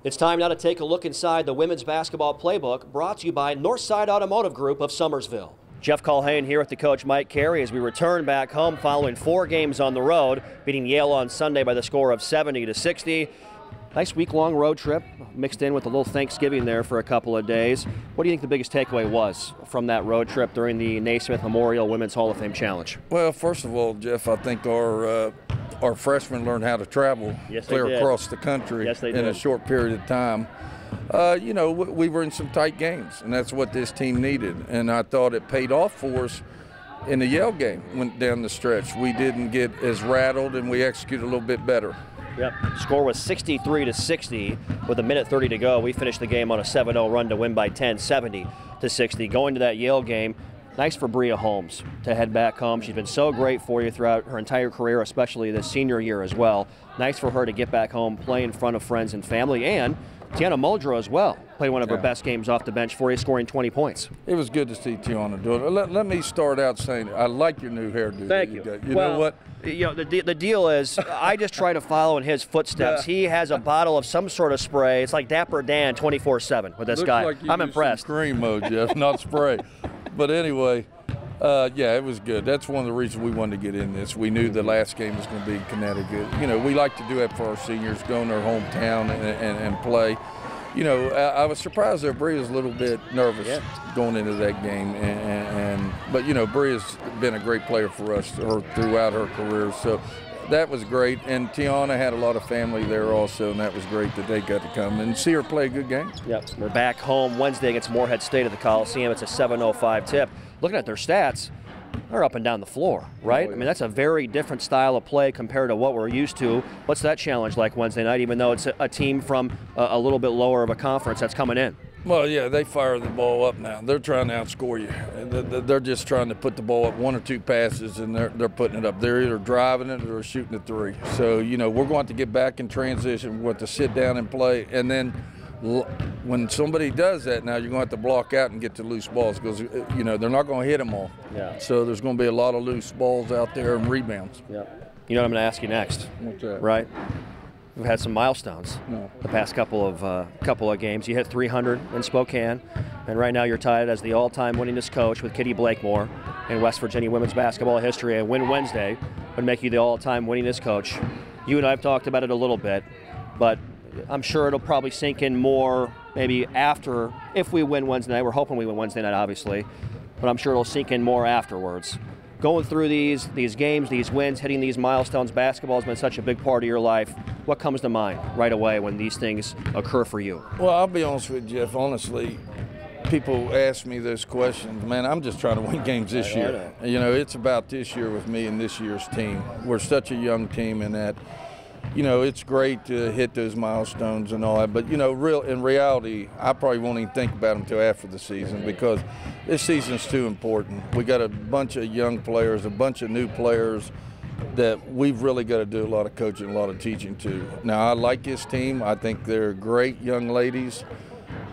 It's time now to take a look inside the women's basketball playbook, brought to you by Northside Automotive Group of Summersville. Jeff Culhane here with the coach Mike Carey as we return back home following 4 games on the road, beating Yale on Sunday by the score of 70-60. Nice week-long road trip mixed in with a little Thanksgiving there for a couple of days. What do you think the biggest takeaway was from that road trip during the Naismith Memorial Women's Hall of Fame Challenge? Well, first of all, Jeff, I think our freshmen learned how to travel clear across the country in a short period of time. You know, we were in some tight games, and that's what this team needed. And I thought it paid off for us in the Yale game. Went down the stretch. We didn't get as rattled, and we executed a little bit better. Yep. Score was 63-60 with 1:30 to go. We finished the game on a 7-0 run to win by 10, 70-60. Going to that Yale game, nice for Bria Holmes to head back home. She's been so great for you throughout her entire career, especially this senior year as well. Nice for her to get back home, play in front of friends and family, and Tiana Muldrow as well. Played one of her best games off the bench for you, scoring 20 points. It was good to see Tiana do it. Let me start out saying I like your new hairdo. Thank you. You know what? You know, the deal is I just try to follow in his footsteps. He has a bottle of some sort of spray. It's like Dapper Dan 24/7 with this guy. Like I'm impressed. Cream mode, Jeff, not spray. But anyway, yeah, it was good. That's one of the reasons we wanted to get in this. We knew the last game was going to be in Connecticut. You know, we like to do that for our seniors, go in their hometown and play. You know, I was surprised that Bria was a little bit nervous going into that game, but you know, Bria's been a great player for us throughout her career, so that was great. And Tiana had a lot of family there also, and that was great that they got to come and see her play a good game. Yep, we're back home Wednesday against Morehead State at the Coliseum. It's a 7:05 tip. Looking at their stats, they're up and down the floor, right? I mean, that's a very different style of play compared to what we're used to. What's that challenge like Wednesday night, even though it's a team from a little bit lower of a conference that's coming in? Well, yeah, they fire the ball up now. They're trying to outscore you. They're just trying to put the ball up 1 or 2 passes, and they're putting it up. They're either driving it or shooting a 3. So, you know, we're going to get back in transition. We're going to sit down and play, and then when somebody does that, now you're going to have to block out and get to loose balls because, you know, they're not going to hit them all. Yeah. So there's going to be a lot of loose balls out there and rebounds. Yeah. You know what I'm going to ask you next? What's that? Right? We've had some milestones the past couple of games. You hit 300 in Spokane, and right now you're tied as the all-time winningest coach with Kitty Blakemore in West Virginia women's basketball history. A win Wednesday would make you the all-time winningest coach. You and I have talked about it a little bit, but I'm sure it'll probably sink in more maybe after, if we win Wednesday night. We're hoping we win Wednesday night, obviously, but I'm sure it'll sink in more afterwards. Going through these games, these wins, hitting these milestones, basketball has been such a big part of your life. What comes to mind right away when these things occur for you? Well, I'll be honest with you, Jeff. Honestly, people ask me those questions. Man, I'm just trying to win games this year. You know, it's about this year with me and this year's team. We're such a young team in that, you know, it's great to hit those milestones and all that, but, you know, in reality, I probably won't even think about them until after the season because this season's too important. We got a bunch of young players, a bunch of new players that we've really got to do a lot of coaching, a lot of teaching to. Now, I like this team. I think they're great young ladies,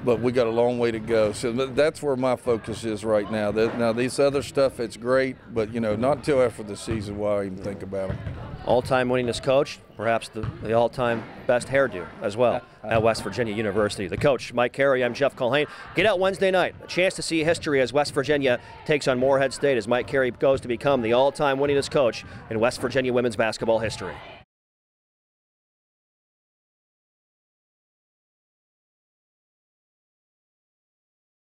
but we got a long way to go. So that's where my focus is right now. Now, this other stuff, it's great, but, you know, not until after the season will I even think about them. All-time winningest coach, perhaps the all-time best hairdo as well at West Virginia University. The coach, Mike Carey, I'm Jeff Culhane. Get out Wednesday night. A chance to see history as West Virginia takes on Morehead State as Mike Carey goes to become the all-time winningest coach in West Virginia women's basketball history.